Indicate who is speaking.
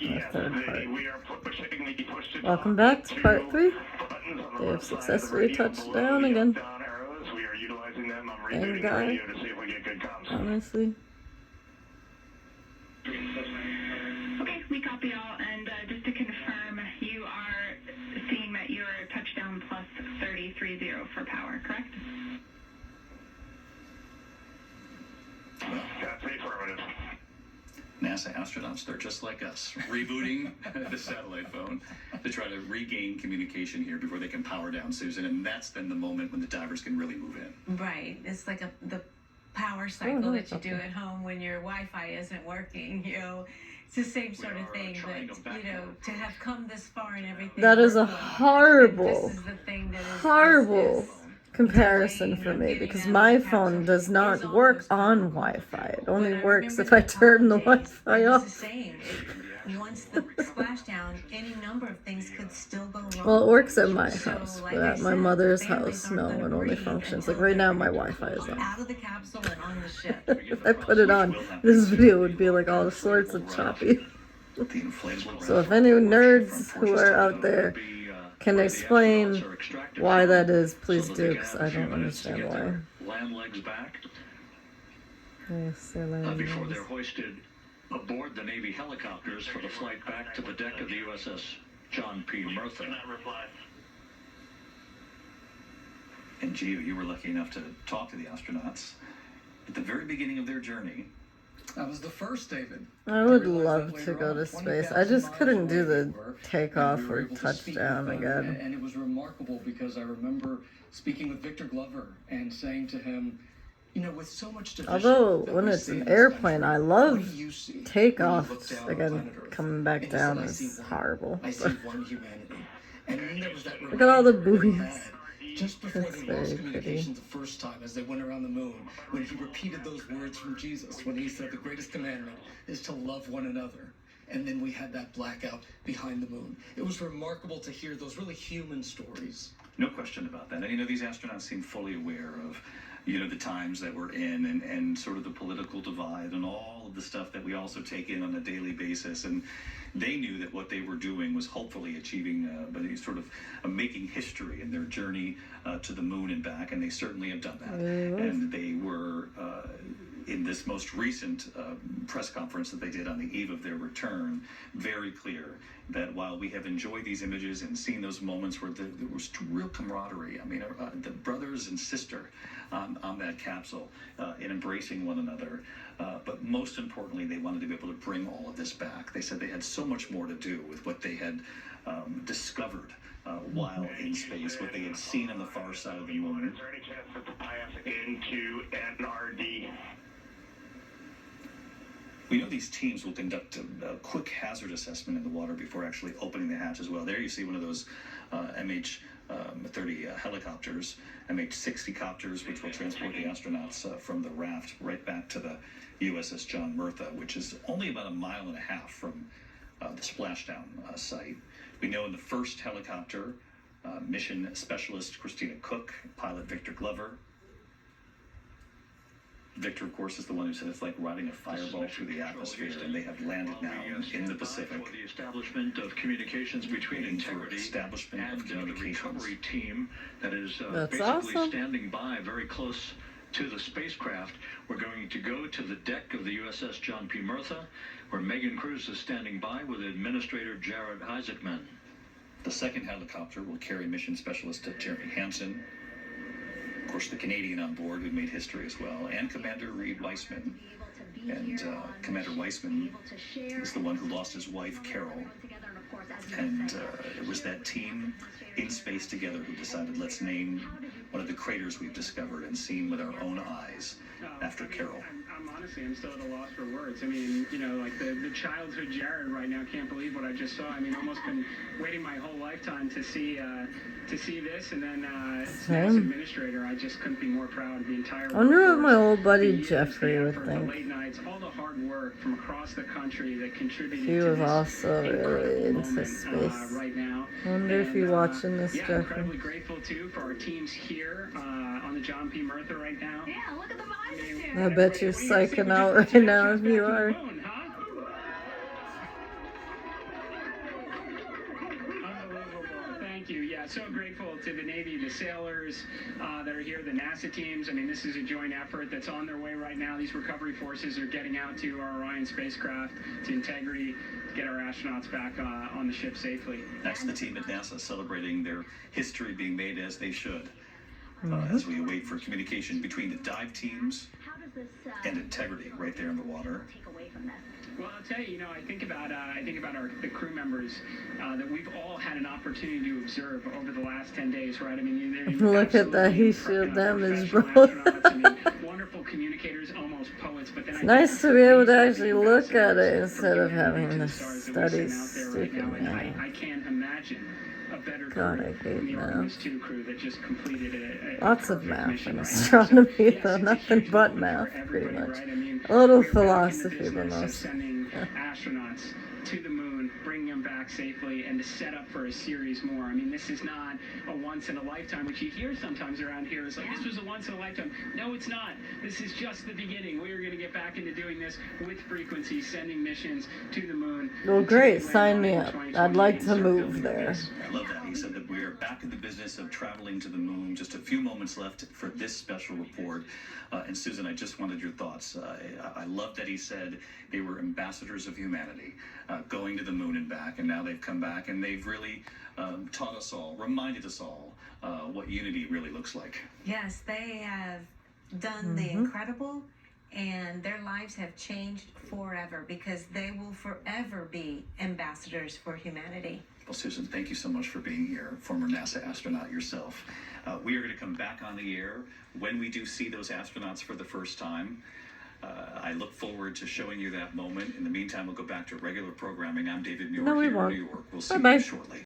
Speaker 1: our third part. Welcome back to part 3. They have successfully touched down again. Thank God. Honestly.
Speaker 2: Okay, we copy all, and just to confirm, you are seeing that you're touchdown plus 33.0 for power, correct?
Speaker 3: That's affirmative.
Speaker 4: NASA astronauts, they're just like us, rebooting the satellite phone to try to regain communication here before they can power down Susan, and that's then the moment when the divers can really move in.
Speaker 5: Right. It's like the power cycle that you do at home when your Wi-Fi isn't working, It's the same sort of thing, but, to have come this far and everything.
Speaker 1: That is a horrible,
Speaker 5: this is the thing that is,
Speaker 1: horrible comparison for me, because my phone does not work on Wi-Fi. It only works if I turn the Wi-Fi off.
Speaker 5: Once the splashdown, any number of things could still go wrong.
Speaker 1: Well, it works at my house, but at my mother's house, no, it only functions. Like right now, my Wi-Fi is on.
Speaker 5: Out of the capsule and on the ship.
Speaker 1: If I put it on, this video would be like all sorts of choppy. So if any nerds who are out there can explain why that is, please do, because I don't understand why.
Speaker 3: Land legs back.
Speaker 1: Yes, they're landing
Speaker 3: Before
Speaker 1: legs.
Speaker 3: they're hoisted aboard the Navy helicopters for the flight back to the deck of the USS John P. Murtha.
Speaker 4: And Gio, you were lucky enough to talk to the astronauts at the very beginning of their journey.
Speaker 6: That was the first, David.
Speaker 1: I would love to go to space. I just couldn't do the takeoff or touchdown again.
Speaker 6: And it was remarkable because I remember speaking with Victor Glover and saying to him, with so much division.
Speaker 1: Although when it's an airplane, I love takeoff. Again, coming back down is horrible.
Speaker 6: I see one humanity. And then there was that
Speaker 1: Look at all the buoys.
Speaker 6: just before
Speaker 1: That's
Speaker 6: they lost
Speaker 1: very
Speaker 6: communication the first time as they went around the moon, when he repeated those words from Jesus, when he said the greatest commandment is to love one another. And then we had that blackout behind the moon. It was remarkable to hear those really human stories.
Speaker 4: No question about that. And these astronauts seem fully aware of the times that we're in and sort of the political divide and all of the stuff that we also take in on a daily basis. And they knew that what they were doing was hopefully achieving, making history in their journey to the moon and back. And they certainly have done that. And they were, in this most recent press conference that they did on the eve of their return, very clear that while we have enjoyed these images and seen those moments where there was real camaraderie, the brothers and sister on that capsule in embracing one another, but most importantly, they wanted to be able to bring all of this back. They said they had so much more to do with what they had discovered while in space, what they had seen on the far side of the moon.
Speaker 3: Is there any chance that the pass into NRD?
Speaker 4: We know these teams will conduct a quick hazard assessment in the water before actually opening the hatch as well. There you see one of those MH-30 helicopters, MH-60 copters, which will transport the astronauts from the raft right back to the USS John Murtha, which is only about 1.5 miles from the splashdown site. We know in the first helicopter, mission specialist Christina Cook, pilot Victor Glover. Victor, of course, is the one who said it's like riding a fireball through the atmosphere, and they have landed now in the Pacific.
Speaker 3: For the establishment of communications between Integrity and the recovery team that is basically standing by very close to the spacecraft. We're going to go to the deck of the USS John P. Murtha, where Megan Cruz is standing by with Administrator Jared Isaacman.
Speaker 4: The second helicopter will carry mission specialist Jeremy Hansen. Of course, the Canadian on board who made history as well, and Commander Reed Weissman. And Commander Weissman is the one who lost his wife, Carol. And it was that team in space together who decided, let's name one of the craters we've discovered and seen with our own eyes after Carol.
Speaker 7: I'm still at a loss for words. The childhood Jared right now can't believe what I just saw. Almost been waiting my whole lifetime to see this, and then as administrator, I just couldn't be more proud of the entire.
Speaker 1: I wonder what my old buddy Jeffrey would think.
Speaker 7: Late nights, all the hard work from across the country that contributed.
Speaker 1: He was also really into space.
Speaker 7: Right now.
Speaker 1: I wonder if you're watching this, Jeffrey.
Speaker 7: Incredibly grateful too for our teams here on the John P. Murtha right now.
Speaker 2: Yeah, look at the vibes.
Speaker 1: I bet you're psyching out right now if you are.
Speaker 7: Yeah, so grateful to the Navy, the sailors that are here, the NASA teams. I mean, this is a joint effort that's on their way right now. These recovery forces are getting out to our Orion spacecraft, to Integrity, to get our astronauts back on the ship safely.
Speaker 4: That's the team at NASA celebrating their history being made as they should. As we wait for communication between the dive teams and Integrity right there in the water.
Speaker 7: Well, I'll tell you, I think about the crew members that we've all had an opportunity to observe over the last 10 days, right? I mean,
Speaker 1: Look at that. He showed them his bro.
Speaker 7: Wonderful communicators, almost poets. But then
Speaker 1: It's nice to be able to actually look at it instead of having to study stupid math.
Speaker 7: I can't imagine a better
Speaker 1: God, I
Speaker 7: crew than
Speaker 1: hate
Speaker 7: the
Speaker 1: math.
Speaker 7: Artemis 2 crew that just completed a
Speaker 1: Lots of
Speaker 7: perfect
Speaker 1: math
Speaker 7: mission
Speaker 1: in
Speaker 7: right now.
Speaker 1: astronomy,
Speaker 7: So, yes,
Speaker 1: though.
Speaker 7: it's a
Speaker 1: Nothing
Speaker 7: huge
Speaker 1: but
Speaker 7: moment for
Speaker 1: math, pretty
Speaker 7: everybody,
Speaker 1: much.
Speaker 7: right? I mean,
Speaker 1: A little
Speaker 7: we're back in the
Speaker 1: philosophy, but
Speaker 7: business of
Speaker 1: mostly.
Speaker 7: sending astronauts to the moon, bringing them back safely, and to set up for a series more. I mean, this is not a once in a lifetime, which you hear sometimes around here. It's like, this was a once in a lifetime. No, it's not. This is just the beginning. We are going to get back into doing this with frequency, sending missions to the moon.
Speaker 1: Well, great. Sign me up. I'd like to move there.
Speaker 4: I love that. He said that we are back in the business of traveling to the moon. Just a few moments left for this special report. And Susan, I just wanted your thoughts. I love that he said they were ambassadors of humanity, going to the moon and back, and now they've come back and they've really taught us all, reminded us all what unity really looks like.
Speaker 5: Yes, they have done the incredible, and their lives have changed forever because they will forever be ambassadors for humanity.
Speaker 4: Well, Susan, thank you so much for being here, former NASA astronaut yourself. We are going to come back on the air when we do see those astronauts for the first time. I look forward to showing you that moment. In the meantime, we'll go back to regular programming. I'm David Muir
Speaker 1: No, we
Speaker 4: here
Speaker 1: won't.
Speaker 4: in New York. We'll see
Speaker 1: Bye-bye.
Speaker 4: you shortly.